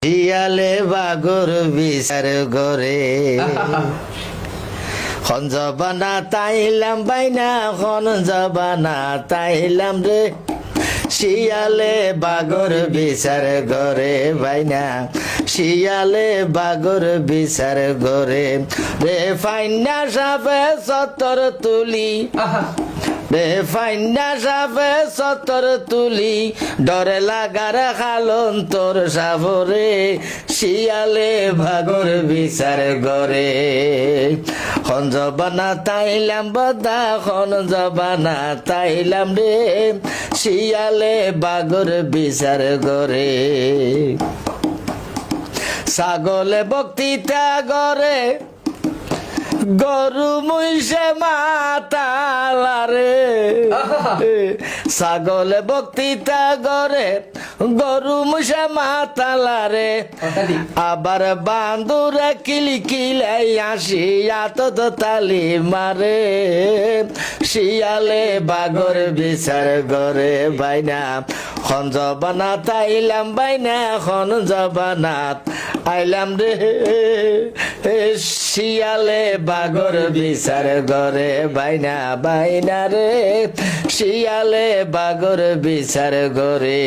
শিয়ালে বাগর বিচার গরে খন জবানা তাইলাম বাইনা খন জবানা তাইলাম রে শিয়ালে বাগর বিচার গরে বাইনা শিয়ালে বাগর বিচার গরে রে ফাইনা সাপে সতর তুলি রে ফাইনা সাপে সতর তুলি ডরে লাগার খালন তোর সাবরে শিয়ালে বাগর বিচার গরে খন জবানা তাইলাম বদা খন জবানা তাইলাম রে শিয়ালে বাগর বিচার গরে ছাগলে বক্তৃতা গরে গরু মহিষে মাতালারে ছাগলে বক্তৃতা গরে গরু মহিষে মাতালারে আবার বান্দুরে কিলকিলাই আসি এত তো তালি মারে শিয়ালে বাগর বিচার গরে বাইনা খন জবানা তাইলাম বাইনা খন জবানাত আইলাম রে শিয়ালে বাগর বিচার গরে বাইনা বাইনা রে শিয়ালে বাগর বিচার গরে।